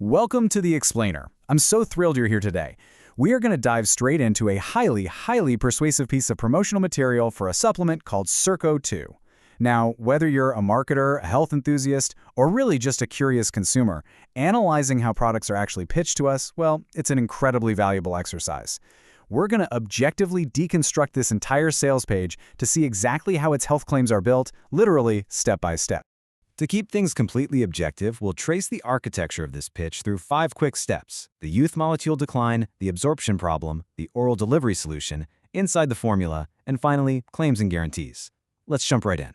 Welcome to The Explainer. I'm so thrilled you're here today. We are going to dive straight into a highly persuasive piece of promotional material for a supplement called CircO2. Now, whether you're a marketer, a health enthusiast, or really just a curious consumer, analyzing how products are actually pitched to us, well, it's an incredibly valuable exercise. We're going to objectively deconstruct this entire sales page to see exactly how its health claims are built, literally step by step. To keep things completely objective, we'll trace the architecture of this pitch through 5 quick steps: the youth molecule decline, the absorption problem, the oral delivery solution, inside the formula, and finally, claims and guarantees. Let's jump right in.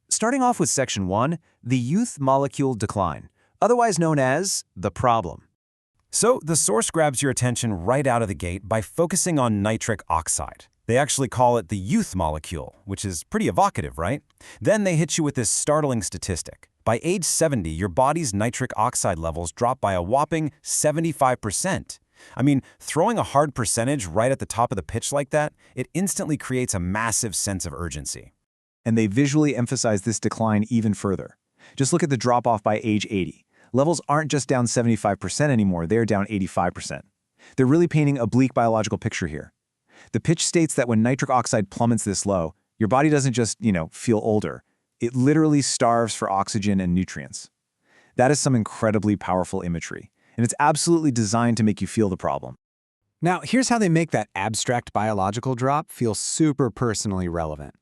Starting off with Section 1, the youth molecule decline, otherwise known as the problem. So the source grabs your attention right out of the gate by focusing on nitric oxide. They actually call it the youth molecule, which is pretty evocative, right? Then they hit you with this startling statistic. By age 70, your body's nitric oxide levels drop by a whopping 75%. I mean, throwing a hard percentage right at the top of the pitch like that, it instantly creates a massive sense of urgency. And they visually emphasize this decline even further. Just look at the drop-off by age 80. Levels aren't just down 75% anymore, they're down 85%. They're really painting a bleak biological picture here. The pitch states that when nitric oxide plummets this low, your body doesn't just, feel older. It literally starves for oxygen and nutrients. That is some incredibly powerful imagery, and it's absolutely designed to make you feel the problem. Now, here's how they make that abstract biological drop feel super personally relevant.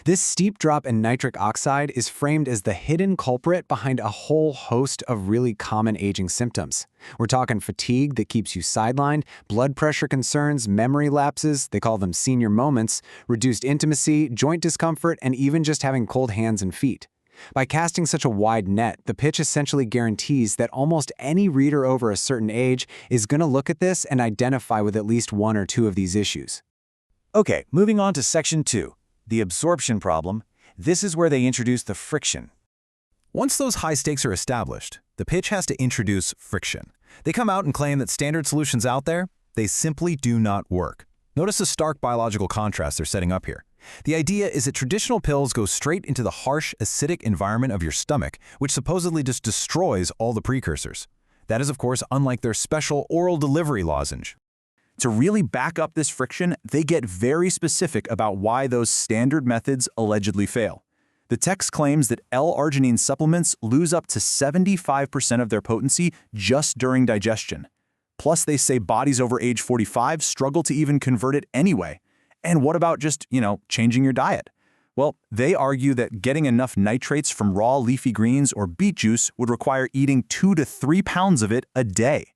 This steep drop in nitric oxide is framed as the hidden culprit behind a whole host of really common aging symptoms. We're talking fatigue that keeps you sidelined, blood pressure concerns, memory lapses, they call them senior moments, reduced intimacy, joint discomfort, and even just having cold hands and feet. By casting such a wide net, the pitch essentially guarantees that almost any reader over a certain age is going to look at this and identify with at least one or two of these issues. Okay, moving on to Section 2. The absorption problem. This is where they introduce the friction. Once those high stakes are established, the pitch has to introduce friction. They come out and claim that standard solutions out there, they simply do not work. Notice the stark biological contrast they're setting up here. The idea is that traditional pills go straight into the harsh, acidic environment of your stomach, which supposedly just destroys all the precursors. That is, of course, unlike their special oral delivery lozenge. To really back up this friction, they get very specific about why those standard methods allegedly fail. The text claims that L-arginine supplements lose up to 75% of their potency just during digestion. Plus, they say bodies over age 45 struggle to even convert it anyway. And what about just, changing your diet? Well, they argue that getting enough nitrates from raw leafy greens or beet juice would require eating 2 to 3 pounds of it a day.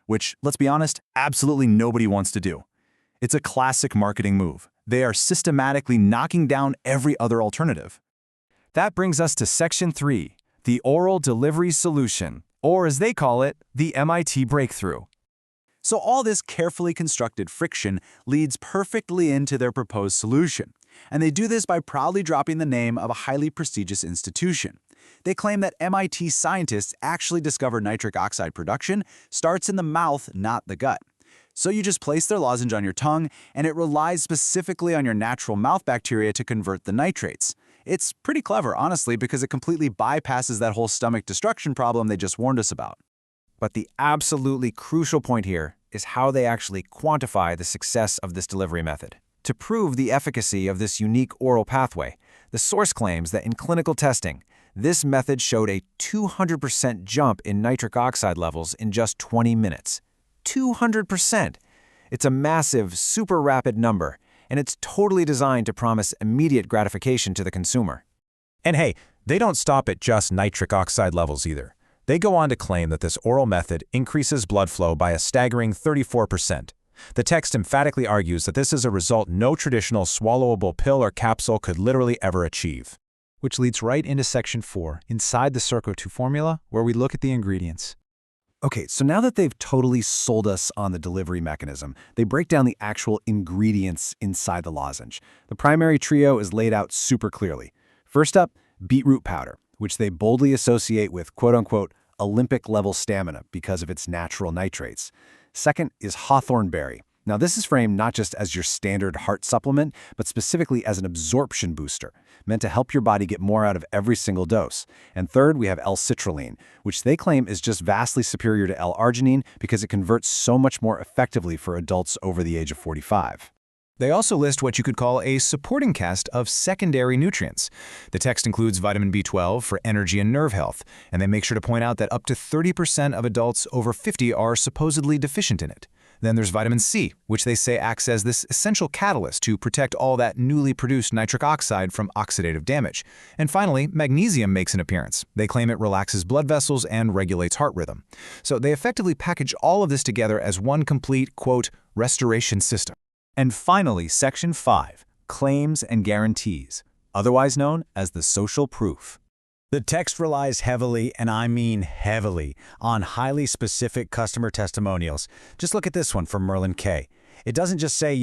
Which, let's be honest, absolutely nobody wants to do. It's a classic marketing move. They are systematically knocking down every other alternative. That brings us to Section 3, the oral delivery solution, or as they call it, the MIT breakthrough. So all this carefully constructed friction leads perfectly into their proposed solution. And they do this by proudly dropping the name of a highly prestigious institution. They claim that MIT scientists actually discovered nitric oxide production starts in the mouth, not the gut. So you just place their lozenge on your tongue, and it relies specifically on your natural mouth bacteria to convert the nitrates. It's pretty clever, honestly, because it completely bypasses that whole stomach destruction problem they just warned us about. But the absolutely crucial point here is how they actually quantify the success of this delivery method. To prove the efficacy of this unique oral pathway, the source claims that in clinical testing, this method showed a 200% jump in nitric oxide levels in just 20 minutes. 200%! It's a massive, super rapid number, and it's totally designed to promise immediate gratification to the consumer. And hey, they don't stop at just nitric oxide levels either. They go on to claim that this oral method increases blood flow by a staggering 34%. The text emphatically argues that this is a result no traditional swallowable pill or capsule could literally ever achieve. Which leads right into Section 4, inside the CircO2 formula, where we look at the ingredients. Okay, so now that they've totally sold us on the delivery mechanism, they break down the actual ingredients inside the lozenge. The primary trio is laid out super clearly. First up, beetroot powder, which they boldly associate with quote-unquote Olympic-level stamina because of its natural nitrates. Second is hawthorn berry. Now, this is framed not just as your standard heart supplement, but specifically as an absorption booster, meant to help your body get more out of every single dose. And third, we have L-citrulline, which they claim is just vastly superior to L-arginine because it converts so much more effectively for adults over the age of 45. They also list what you could call a supporting cast of secondary nutrients. The text includes vitamin B12 for energy and nerve health, and they make sure to point out that up to 30% of adults over 50 are supposedly deficient in it. Then there's vitamin C, which they say acts as this essential catalyst to protect all that newly produced nitric oxide from oxidative damage. And finally, magnesium makes an appearance. They claim it relaxes blood vessels and regulates heart rhythm. So they effectively package all of this together as one complete, quote, restoration system. And finally, Section 5, Claims and Guarantees, otherwise known as the social proof. The text relies heavily, and I mean heavily, on highly specific customer testimonials. Just look at this one from Merlin K. It doesn't just say,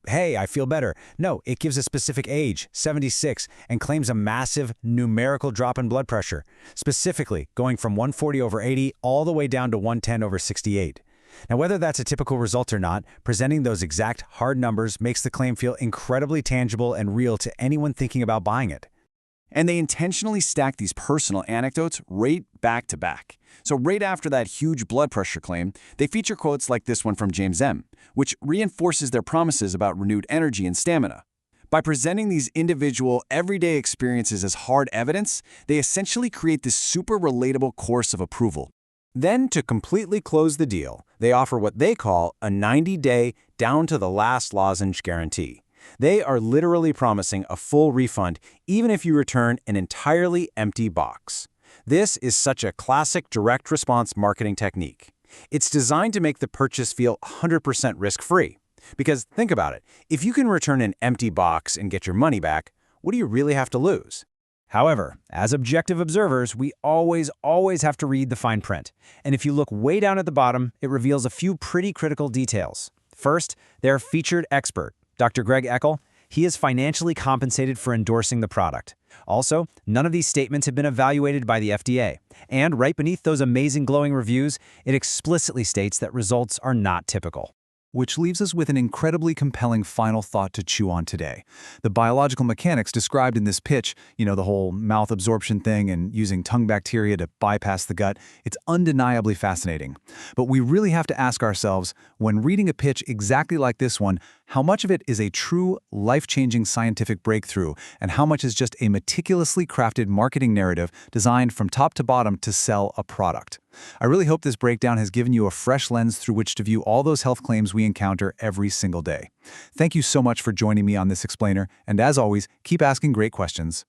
hey, I feel better. No, it gives a specific age, 76, and claims a massive numerical drop in blood pressure, specifically going from 140/80 all the way down to 110/68. Now, whether that's a typical result or not, presenting those exact hard numbers makes the claim feel incredibly tangible and real to anyone thinking about buying it. And they intentionally stack these personal anecdotes right back to back. So right after that huge blood pressure claim, they feature quotes like this one from James M., which reinforces their promises about renewed energy and stamina. By presenting these individual, everyday experiences as hard evidence, they essentially create this super relatable course of approval. Then, to completely close the deal, they offer what they call a 90-day down-to-the-last lozenge guarantee. They are literally promising a full refund even if you return an entirely empty box. This is such a classic direct response marketing technique. It's designed to make the purchase feel 100% risk-free. Because think about it, if you can return an empty box and get your money back, what do you really have to lose? However, as objective observers, we always have to read the fine print. And if you look way down at the bottom, it reveals a few pretty critical details. First, their featured expert, Dr. Greg Eckel, he is financially compensated for endorsing the product. Also, none of these statements have been evaluated by the FDA. And right beneath those amazing glowing reviews, it explicitly states that results are not typical. Which leaves us with an incredibly compelling final thought to chew on today. The biological mechanics described in this pitch, the whole mouth absorption thing and using tongue bacteria to bypass the gut, it's undeniably fascinating. But we really have to ask ourselves, when reading a pitch exactly like this one, how much of it is a true, life-changing scientific breakthrough, and how much is just a meticulously crafted marketing narrative designed from top to bottom to sell a product? I really hope this breakdown has given you a fresh lens through which to view all those health claims we encounter every single day. Thank you so much for joining me on this explainer, and as always, keep asking great questions.